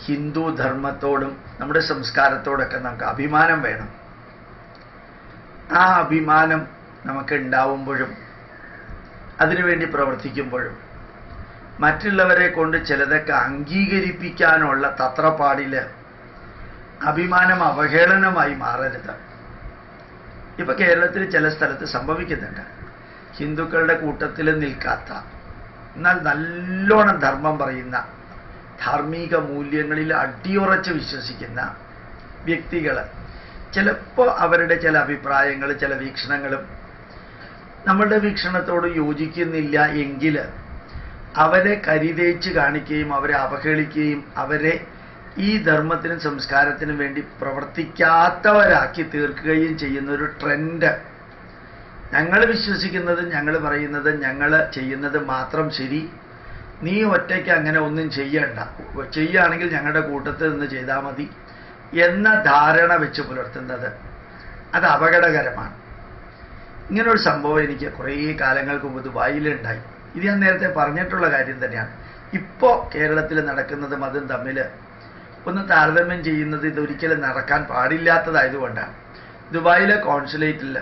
ഹിന്ദു ധർമ്മത്തോടും നമ്മുടെ സംസ്കാരത്തോടൊക്കെ നമുക്ക് അഭിമാനം വേണം. ആ അഭിമാനം നമുക്ക് ഉണ്ടാവുമ്പോഴും അതിനുവേണ്ടി പ്രവർത്തിക്കുമ്പോഴും മറ്റുള്ളവരെ കൊണ്ട് ചിലതൊക്കെ അംഗീകരിപ്പിക്കാനുള്ള തത്രപ്പാടിൽ അഭിമാനം അവഹേളനമായി മാറരുത്. ഇപ്പൊ കേരളത്തിൽ ചില സ്ഥലത്ത് സംഭവിക്കുന്നുണ്ട്. ഹിന്ദുക്കളുടെ കൂട്ടത്തിൽ നിൽക്കാത്ത എന്നാൽ നല്ലോണം ധർമ്മം പറയുന്ന, ധാർമ്മിക മൂല്യങ്ങളിൽ അടിയുറച്ച് വിശ്വസിക്കുന്ന വ്യക്തികൾ ചിലപ്പോൾ അവരുടെ ചില അഭിപ്രായങ്ങൾ, ചില വീക്ഷണങ്ങളും നമ്മളുടെ വീക്ഷണത്തോട് യോജിക്കുന്നില്ല എങ്കിൽ അവരെ കരിതേച്ച് കാണിക്കുകയും അവരെ അവഹേളിക്കുകയും അവരെ ഈ ധർമ്മത്തിനും സംസ്കാരത്തിനും വേണ്ടി പ്രവർത്തിക്കാത്തവരാക്കി തീർക്കുകയും ചെയ്യുന്ന ഒരു ട്രെൻഡ്. ഞങ്ങൾ വിശ്വസിക്കുന്നതും ഞങ്ങൾ പറയുന്നതും ഞങ്ങൾ ചെയ്യുന്നത് മാത്രം ശരി, നീ ഒറ്റയ്ക്ക് അങ്ങനെ ഒന്നും ചെയ്യണ്ട, ചെയ്യുകയാണെങ്കിൽ ഞങ്ങളുടെ കൂട്ടത്തിൽ നിന്ന് ചെയ്താൽ മതി എന്ന ധാരണ വെച്ച് പുലർത്തുന്നത് അത് അപകടകരമാണ്. ഇങ്ങനൊരു സംഭവം എനിക്ക് കുറേ കാലങ്ങൾക്ക് മുമ്പ് ദുബായിലുണ്ടായി. ഇത് ഞാൻ നേരത്തെ പറഞ്ഞിട്ടുള്ള കാര്യം തന്നെയാണ്. ഇപ്പോൾ കേരളത്തിൽ നടക്കുന്നതും അതും തമ്മിൽ ഒന്ന് താരതമ്യം ചെയ്യുന്നത് ഇതൊരിക്കലും നടക്കാൻ പാടില്ലാത്തതായതുകൊണ്ടാണ്. ദുബായിലെ കോൺസുലേറ്റിൽ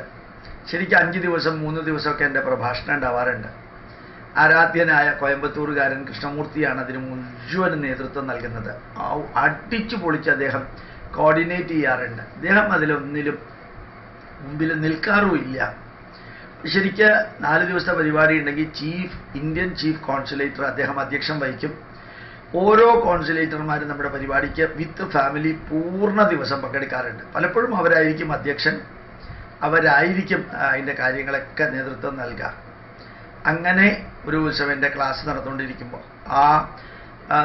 ശരിക്കും 5 ദിവസം 3 ദിവസമൊക്കെ എൻ്റെ പ്രഭാഷണം ഉണ്ടാവാറുണ്ട്. ആരാധ്യനായ കോയമ്പത്തൂരുകാരൻ കൃഷ്ണമൂർത്തിയാണ് അതിന് മുഴുവൻ നേതൃത്വം നൽകുന്നത്. അടിച്ചു പൊളിച്ച് അദ്ദേഹം കോർഡിനേറ്റ് ചെയ്യാറുണ്ട്. അദ്ദേഹം അതിലൊന്നിലും മുമ്പിൽ നിൽക്കാറുമില്ല. ശരിക്ക് 4 ദിവസത്തെ പരിപാടി ഉണ്ടെങ്കിൽ ഇന്ത്യൻ ചീഫ് കോൺസുലേറ്റർ അദ്ദേഹം അധ്യക്ഷം വഹിക്കും. ഓരോ കോൺസുലേറ്റർമാരും നമ്മുടെ പരിപാടിക്ക് വിത്ത് ഫാമിലി പൂർണ്ണ ദിവസം പങ്കെടുക്കാറുണ്ട്. പലപ്പോഴും അവരായിരിക്കും അധ്യക്ഷൻ, അവരായിരിക്കും അതിൻ്റെ കാര്യങ്ങളൊക്കെ നേതൃത്വം നൽകുക. അങ്ങനെ ഒരു ദിവസം എൻ്റെ ക്ലാസ് നടന്നുകൊണ്ടിരിക്കുമ്പോൾ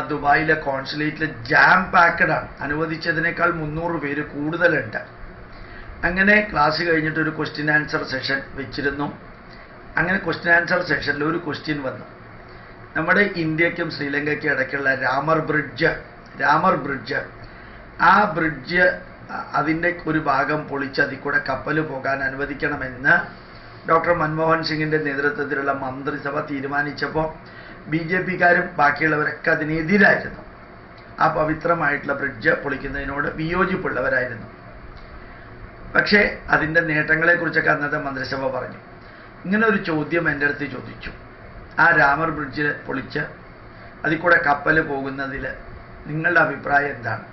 ദുബായിലെ കോൺസുലേറ്റിൽ ജാം പാക്കഡാണ്. അനുവദിച്ചതിനേക്കാൾ 300 പേര് കൂടുതലുണ്ട്. അങ്ങനെ ക്ലാസ് കഴിഞ്ഞിട്ട് ഒരു ക്വസ്റ്റ്യൻ ആൻസർ സെഷൻ വെച്ചിരുന്നു. അങ്ങനെ ക്വസ്റ്റ്യൻ ആൻസർ സെഷനിൽ ഒരു ക്വസ്റ്റ്യൻ വന്നു. നമ്മുടെ ഇന്ത്യക്കും ശ്രീലങ്കയ്ക്കും ഇടയ്ക്കുള്ള രാമർ ബ്രിഡ്ജ് ആ ബ്രിഡ്ജ് അതിൻ്റെ ഒരു ഭാഗം പൊളിച്ച് അതിൽ കൂടെ കപ്പൽ പോകാൻ അനുവദിക്കണമെന്ന് ഡോക്ടർ മൻമോഹൻ സിംഗിൻ്റെ നേതൃത്വത്തിലുള്ള മന്ത്രിസഭ തീരുമാനിച്ചപ്പോൾ BJPക്കാരും ബാക്കിയുള്ളവരൊക്കെ അതിനെതിരായിരുന്നു. ആ പവിത്രമായിട്ടുള്ള ബ്രിഡ്ജ് പൊളിക്കുന്നതിനോട് വിയോജിപ്പുള്ളവരായിരുന്നു. പക്ഷേ അതിൻ്റെ നേട്ടങ്ങളെക്കുറിച്ചൊക്കെ അന്നത്തെ മന്ത്രിസഭ പറഞ്ഞു. ഇങ്ങനെ ഒരു ചോദ്യം എൻ്റെ അടുത്ത് ചോദിച്ചു. ആ രാമർ ബ്രിഡ്ജ് പൊളിച്ച് അതിൽ കൂടെ കപ്പൽ പോകുന്നതിൽ നിങ്ങളുടെ അഭിപ്രായം എന്താണ്?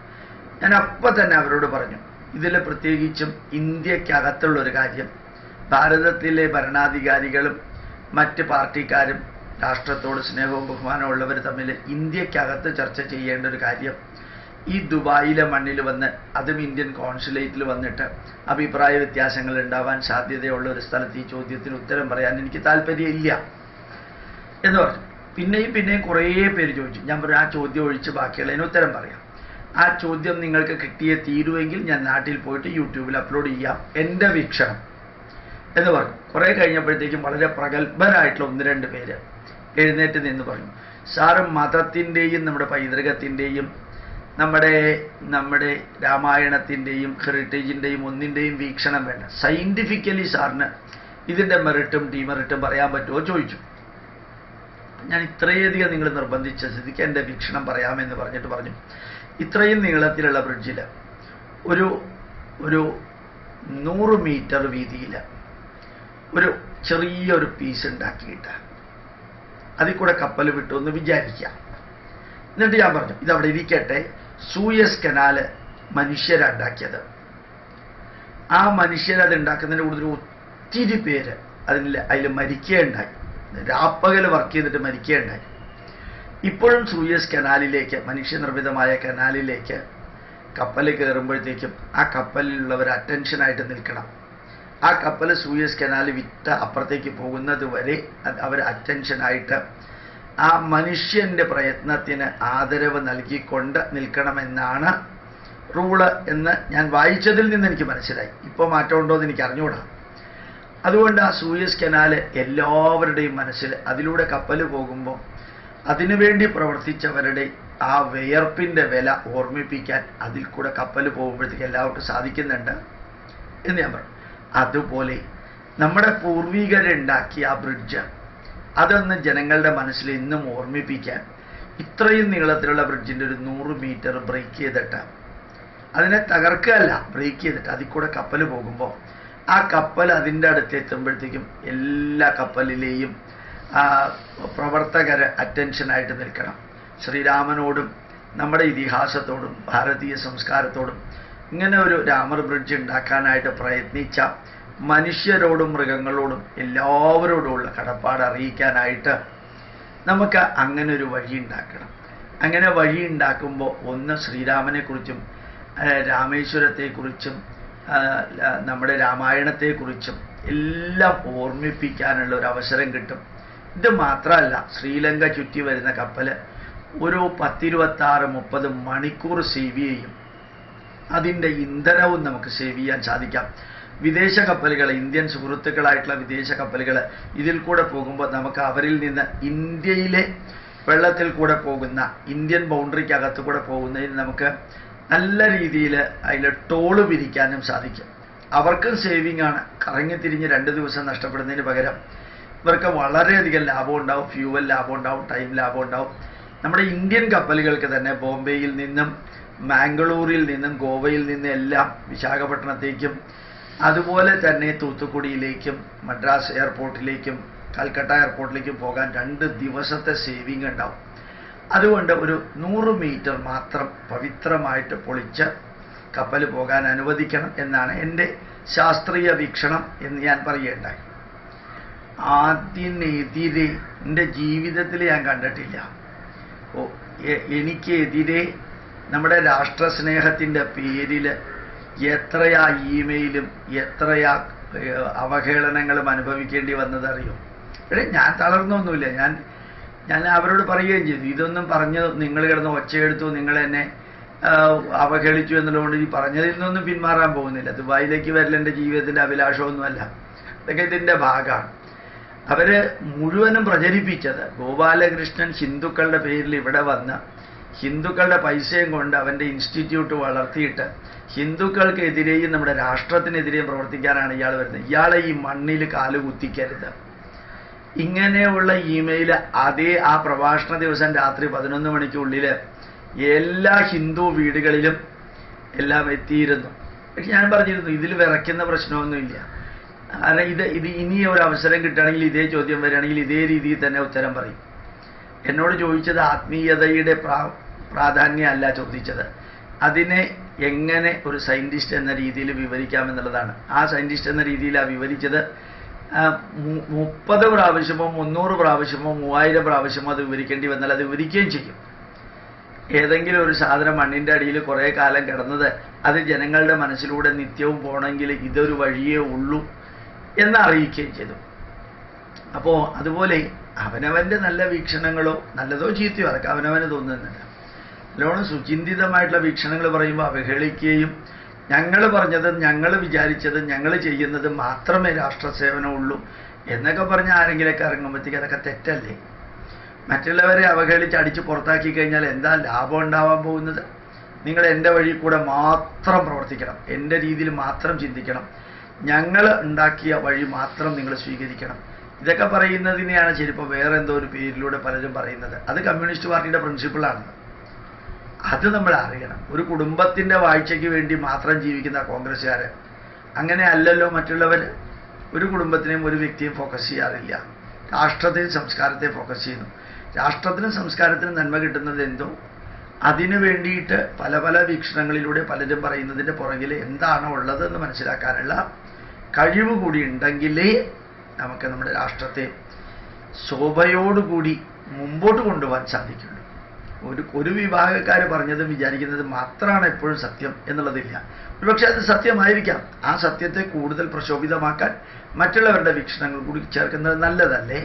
ഞാൻ അപ്പം തന്നെ അവരോട് പറഞ്ഞു, ഇതിൽ പ്രത്യേകിച്ചും ഇന്ത്യക്കകത്തുള്ളൊരു കാര്യം, ഭാരതത്തിലെ ഭരണാധികാരികളും മറ്റ് പാർട്ടിക്കാരും രാഷ്ട്രത്തോട് സ്നേഹവും ബഹുമാനവും ഉള്ളവർ തമ്മിൽ ഇന്ത്യക്കകത്ത് ചർച്ച ചെയ്യേണ്ട ഒരു കാര്യം, ഈ ദുബായിലെ മണ്ണിൽ വന്ന് അതും ഇന്ത്യൻ കോൺസുലേറ്റിൽ വന്നിട്ട് അഭിപ്രായ വ്യത്യാസങ്ങൾ ഉണ്ടാവാൻ സാധ്യതയുള്ള ഒരു സ്ഥലത്ത് ഈ ചോദ്യത്തിന് ഉത്തരം പറയാൻ എനിക്ക് താല്പര്യമില്ല എന്ന് പറഞ്ഞു. പിന്നെയും കുറേ പേര് ചോദിച്ചു. ഞാൻ പറഞ്ഞു, ആ ചോദ്യം ഒഴിച്ച് ബാക്കിയുള്ളതിന് ഉത്തരം പറയാം. ആ ചോദ്യം നിങ്ങൾക്ക് കിട്ടിയേ തീരുമെങ്കിൽ ഞാൻ നാട്ടിൽ പോയിട്ട് യൂട്യൂബിൽ അപ്ലോഡ് ചെയ്യാം, എൻ്റെ വീക്ഷണം എന്ന് പറഞ്ഞു. കുറേ കഴിഞ്ഞപ്പോഴത്തേക്കും വളരെ പ്രഗത്ഭരായിട്ടുള്ള 1-2 പേര് എഴുന്നേറ്റ് നിന്ന് പറഞ്ഞു, സാറ് മതത്തിൻ്റെയും നമ്മുടെ പൈതൃകത്തിൻ്റെയും നമ്മുടെ രാമായണത്തിൻ്റെയും ഹെറിറ്റേജിൻ്റെയും ഒന്നിൻ്റെയും വീക്ഷണം വേണ്ട, സയൻറ്റിഫിക്കലി സാറിന് ഇതിൻ്റെ മെറിറ്റും ഡീമെറിറ്റും പറയാൻ പറ്റുമോ ചോദിച്ചു. ഞാൻ ഇത്രയധികം നിങ്ങൾ നിർബന്ധിച്ച സ്ഥിതിക്ക് എൻ്റെ വീക്ഷണം പറയാമെന്ന് പറഞ്ഞിട്ട് പറഞ്ഞു, ഇത്രയും നീളത്തിലുള്ള ബ്രിഡ്ജിൽ ഒരു 100 മീറ്റർ വീതിയിൽ ഒരു ചെറിയൊരു പീസ് ഉണ്ടാക്കിയിട്ട് അതിൽ കൂടെ കപ്പൽ വിട്ടു എന്ന് വിചാരിക്കാം. എന്നിട്ട് ഞാൻ പറഞ്ഞു, ഇതവിടെ ഇരിക്കട്ടെ, സൂയസ് കനാല് മനുഷ്യരുണ്ടാക്കിയത്. ആ മനുഷ്യരത് ഉണ്ടാക്കുന്നതിന് കൂടുതൽ ഒത്തിരി പേര് അതിൽ മരിക്കുകയുണ്ടായി, രാപ്പകൽ വർക്ക് ചെയ്തിട്ട് മരിക്കുകയുണ്ടായി. ഇപ്പോഴും സൂയസ് കനാലിലേക്ക്, മനുഷ്യനിർമ്മിതമായ കനാലിലേക്ക് കപ്പൽ കയറുമ്പോഴത്തേക്കും ആ കപ്പലിലുള്ളവർ അറ്റൻഷനായിട്ട് നിൽക്കണം. ആ കപ്പൽ സൂയസ് കനാൽ വിട്ട് അപ്പുറത്തേക്ക് പോകുന്നത് വരെ അവർ അറ്റൻഷനായിട്ട് ആ മനുഷ്യൻ്റെ പ്രയത്നത്തിന് ആദരവ് നൽകിക്കൊണ്ട് നിൽക്കണമെന്നാണ് റൂള് എന്ന് ഞാൻ വായിച്ചതിൽ നിന്ന് എനിക്ക് മനസ്സിലായി. ഇപ്പോൾ മാറ്റമുണ്ടോ എന്ന് എനിക്ക് അറിഞ്ഞുകൂടാ. അതുകൊണ്ട് ആ സൂയസ് കനാൽ എല്ലാവരുടെയും മനസ്സിൽ, അതിലൂടെ കപ്പൽ പോകുമ്പോൾ അതിനുവേണ്ടി പ്രവർത്തിച്ചവരുടെ ആ വിയർപ്പിൻ്റെ വില ഓർമ്മിപ്പിക്കാൻ അതിൽ കൂടെ കപ്പൽ പോകുമ്പോഴത്തേക്ക് എല്ലാവർക്കും സാധിക്കുന്നുണ്ട് എന്ന് ഞാൻ പറഞ്ഞു. അതുപോലെ നമ്മുടെ പൂർവികരുണ്ടാക്കിയ ആ ബ്രിഡ്ജ് അതൊന്ന് ജനങ്ങളുടെ മനസ്സിൽ ഇന്നും ഓർമ്മിപ്പിക്കാൻ ഇത്രയും നീളത്തിലുള്ള ബ്രിഡ്ജിൻ്റെ ഒരു 100 മീറ്റർ ബ്രേക്ക് ചെയ്തിട്ട്, അതിനെ തകർക്കുകയല്ല, ബ്രേക്ക് ചെയ്തിട്ട് അതിൽ കൂടെ കപ്പൽ പോകുമ്പോൾ ആ കപ്പൽ അതിൻ്റെ അടുത്ത് എത്തുമ്പോഴത്തേക്കും എല്ലാ കപ്പലിലെയും പ്രവർത്തകർ അറ്റൻഷനായിട്ട് നിൽക്കണം. ശ്രീരാമനോടും നമ്മുടെ ഇതിഹാസത്തോടും ഭാരതീയ സംസ്കാരത്തോടും ഇങ്ങനെ ഒരു രാമർ ബ്രിഡ്ജ് ഉണ്ടാക്കാനായിട്ട് പ്രയത്നിച്ച മനുഷ്യരോടും മൃഗങ്ങളോടും എല്ലാവരോടുമുള്ള കടപ്പാട് അറിയിക്കാനായിട്ട് നമുക്ക് അങ്ങനെ ഒരു വഴി ഉണ്ടാക്കണം. അങ്ങനെ വഴി ഉണ്ടാക്കുമ്പോൾ ഒന്ന് ശ്രീരാമനെക്കുറിച്ചും രാമേശ്വരത്തെക്കുറിച്ചും നമ്മുടെ രാമായണത്തെക്കുറിച്ചും എല്ലാം ഓർമ്മിപ്പിക്കാനുള്ള ഒരു അവസരം കിട്ടും. ഇത് മാത്രമല്ല, ശ്രീലങ്ക ചുറ്റി വരുന്ന കപ്പൽ ഒരു 10-26-30 മണിക്കൂർ സേവ് ചെയ്യും. അതിൻ്റെ ഇന്ധനവും നമുക്ക് സേവ് ചെയ്യാൻ സാധിക്കാം. വിദേശ കപ്പലുകൾ, ഇന്ത്യൻ സുഹൃത്തുക്കളായിട്ടുള്ള വിദേശ കപ്പലുകൾ ഇതിൽ കൂടെ പോകുമ്പോൾ നമുക്ക് അവരിൽ നിന്ന് ഇന്ത്യയിലെ വെള്ളത്തിൽ കൂടെ പോകുന്ന, ഇന്ത്യൻ ബൗണ്ടറിക്കകത്ത് കൂടെ പോകുന്നതിന് നമുക്ക് നല്ല രീതിയിൽ അതിൽ ടോള് പിരിക്കാനും സാധിക്കും. അവർക്കും സേവിങ് ആണ്. കറങ്ങിത്തിരിഞ്ഞ് 2 ദിവസം നഷ്ടപ്പെടുന്നതിന് പകരം ഇവർക്ക് വളരെയധികം ലാഭം ഉണ്ടാവും. ഫ്യൂവൽ ലാഭം ഉണ്ടാവും, ടൈം ലാഭം ഉണ്ടാവും. നമ്മുടെ ഇന്ത്യൻ കപ്പലുകൾക്ക് തന്നെ ബോംബെയിൽ നിന്നും മാംഗ്ലൂരിൽ നിന്നും ഗോവയിൽ നിന്നും എല്ലാം വിശാഖപട്ടണത്തേക്കും അതുപോലെ തന്നെ തൂത്തുക്കുടിയിലേക്കും മദ്രാസ് എയർപോർട്ടിലേക്കും കൽക്കട്ട എയർപോർട്ടിലേക്കും പോകാൻ 2 ദിവസത്തെ സേവിങ് ഉണ്ടാവും. അതുകൊണ്ട് ഒരു 100 മീറ്റർ മാത്രം പവിത്രമായിട്ട് പൊളിച്ച് കപ്പൽ പോകാൻ അനുവദിക്കണം എന്നാണ് എൻ്റെ ശാസ്ത്രീയ വീക്ഷണം എന്ന് ഞാൻ പറയേണ്ടായി. അതിനെതിരെ എൻ്റെ ജീവിതത്തിൽ ഞാൻ കണ്ടിട്ടില്ല. എനിക്കെതിരെ നമ്മുടെ രാഷ്ട്രസ്നേഹത്തിൻ്റെ പേരിൽ എത്രയാ ഇമെയിലും എത്രയാ അവഹേളനങ്ങളും അനുഭവിക്കേണ്ടി വന്നതറിയോ? ഞാൻ തളർന്നൊന്നുമില്ല. ഞാൻ അവരോട് പറയുകയും ചെയ്തു, ഇതൊന്നും പറഞ്ഞ് നിങ്ങൾ കിടന്ന് ഒച്ചയെടുത്തു, നിങ്ങൾ എന്നെ അവഹേളിച്ചു എന്നുള്ളതുകൊണ്ട് ഈ പറഞ്ഞതിൽ നിന്നൊന്നും പിന്മാറാൻ പോകുന്നില്ല. ദുബായിലേക്ക് വരൽ എൻ്റെ ജീവിതത്തിൻ്റെ അഭിലാഷമൊന്നുമല്ല. ഇതൊക്കെ ഇതിൻ്റെ ഭാഗമാണ്. അവർ മുഴുവനും പ്രചരിപ്പിച്ചത് ഗോപാലകൃഷ്ണൻ ഹിന്ദുക്കളുടെ പേരിൽ ഇവിടെ വന്ന് ഹിന്ദുക്കളുടെ പൈസയും കൊണ്ട് അവൻ്റെ ഇൻസ്റ്റിറ്റ്യൂട്ട് വളർത്തിയിട്ട് ഹിന്ദുക്കൾക്കെതിരെയും നമ്മുടെ രാഷ്ട്രത്തിനെതിരെയും പ്രവർത്തിക്കാനാണ് ഇയാൾ വരുന്നത്. ഇയാളെ ഈ മണ്ണിൽ കാല് കുത്തിക്കരുത്. ഇങ്ങനെയുള്ള ഇമെയിൽ ആ പ്രഭാഷണ ദിവസം രാത്രി 11 മണിക്കുള്ളിൽ എല്ലാ ഹിന്ദു വീടുകളിലും എല്ലാം എത്തിയിരുന്നു. പക്ഷെ ഞാൻ പറഞ്ഞിരുന്നു, ഇതിൽ വിറയ്ക്കുന്ന പ്രശ്നമൊന്നുമില്ല. കാരണം ഇത് ഇനി ഒരു അവസരം കിട്ടുകയാണെങ്കിൽ, ഇതേ ചോദ്യം വരികയാണെങ്കിൽ ഇതേ രീതിയിൽ തന്നെ ഉത്തരം പറയും. എന്നോട് ചോദിച്ചത് ആത്മീയതയുടെ പ്രാധാന്യമല്ല ചോദിച്ചത്, അതിനെ എങ്ങനെ ഒരു സയൻറ്റിസ്റ്റ് എന്ന രീതിയിൽ വിവരിക്കാമെന്നുള്ളതാണ്. ആ സയൻറ്റിസ്റ്റ് എന്ന രീതിയിലാണ് വിവരിച്ചത്. 30 പ്രാവശ്യമോ 300 പ്രാവശ്യമോ 3000 പ്രാവശ്യമോ അത് വിവരിക്കേണ്ടി വന്നാൽ അത് വിവരിക്കുകയും ചെയ്യും. ഏതെങ്കിലും ഒരു സാധനം മണ്ണിൻ്റെ അടിയിൽ കുറേ കാലം കിടന്നത് അത് ജനങ്ങളുടെ മനസ്സിലൂടെ നിത്യവും പോകണമെങ്കിൽ ഇതൊരു വഴിയേ ഉള്ളൂ എന്ന് അറിയിക്കുകയും ചെയ്തു. അപ്പോൾ അതുപോലെ അവനവൻ്റെ നല്ല വീക്ഷണങ്ങളോ നല്ലതോ ചീത്തയോ അതൊക്കെ അവനവന് തോന്നുന്നുണ്ട്. നല്ലോണം സുചിന്തിതമായിട്ടുള്ള വീക്ഷണങ്ങൾ പറയുമ്പോൾ അവഹേളിക്കുകയും ഞങ്ങൾ പറഞ്ഞതും ഞങ്ങൾ വിചാരിച്ചതും ഞങ്ങൾ ചെയ്യുന്നതും മാത്രമേ രാഷ്ട്രസേവനമുള്ളൂ എന്നൊക്കെ പറഞ്ഞ് ആരെങ്കിലൊക്കെ ഇറങ്ങുമ്പോഴത്തേക്ക് അതൊക്കെ തെറ്റല്ലേ? മറ്റുള്ളവരെ അവഹേളിച്ച് അടിച്ച് പുറത്താക്കി കഴിഞ്ഞാൽ എന്താ ലാഭം ഉണ്ടാവാൻ പോകുന്നത്? നിങ്ങൾ എൻ്റെ വഴി കൂടെ മാത്രം പ്രവർത്തിക്കണം, എൻ്റെ രീതിയിൽ മാത്രം ചിന്തിക്കണം, ഞങ്ങൾ ഉണ്ടാക്കിയ വഴി മാത്രം നിങ്ങൾ സ്വീകരിക്കണം. ഇതൊക്കെ പറയുന്നതിനെയാണ് ചിലപ്പോൾ വേറെ എന്തോ ഒരു പേരിലൂടെ പലരും പറയുന്നത്. അത് കമ്മ്യൂണിസ്റ്റ് പാർട്ടിയുടെ പ്രിൻസിപ്പിളാണ്. അത് നമ്മൾ അറിയണം. ഒരു കുടുംബത്തിൻ്റെ വാഴ്ചയ്ക്ക് വേണ്ടി മാത്രം ജീവിക്കുന്ന കോൺഗ്രസ്സുകാർ അങ്ങനെ അല്ലല്ലോ. മറ്റുള്ളവർ ഒരു കുടുംബത്തിനെയും ഒരു വ്യക്തിയും ഫോക്കസ് ചെയ്യാറില്ല. രാഷ്ട്രത്തെയും സംസ്കാരത്തെ ഫോക്കസ് ചെയ്യുന്നു. രാഷ്ട്രത്തിനും സംസ്കാരത്തിനും നന്മ കിട്ടുന്നത് എന്തോ അതിനു വേണ്ടിയിട്ട് പല പല വീക്ഷണങ്ങളിലൂടെ പലരും പറയുന്നതിൻ്റെ പുറകിൽ എന്താണോ ഉള്ളതെന്ന് മനസ്സിലാക്കാനുള്ള കഴിവ് കൂടി ഉണ്ടെങ്കിലേ നമുക്ക് നമ്മുടെ രാഷ്ട്രത്തെ ശോഭയോടുകൂടി മുമ്പോട്ട് കൊണ്ടുപോകാൻ സാധിക്കുള്ളൂ. ഒരു വിഭാഗക്കാർ പറഞ്ഞതും വിചാരിക്കുന്നതും മാത്രമാണ് എപ്പോഴും സത്യം എന്നുള്ളതില്ല. ഒരുപക്ഷെ അത് സത്യമായിരിക്കാം. ആ സത്യത്തെ കൂടുതൽ പ്രശോഭിതമാക്കാൻ മറ്റുള്ളവരുടെ വീക്ഷണങ്ങൾ കൂടി ചേർക്കുന്നത് നല്ലതല്ലേ?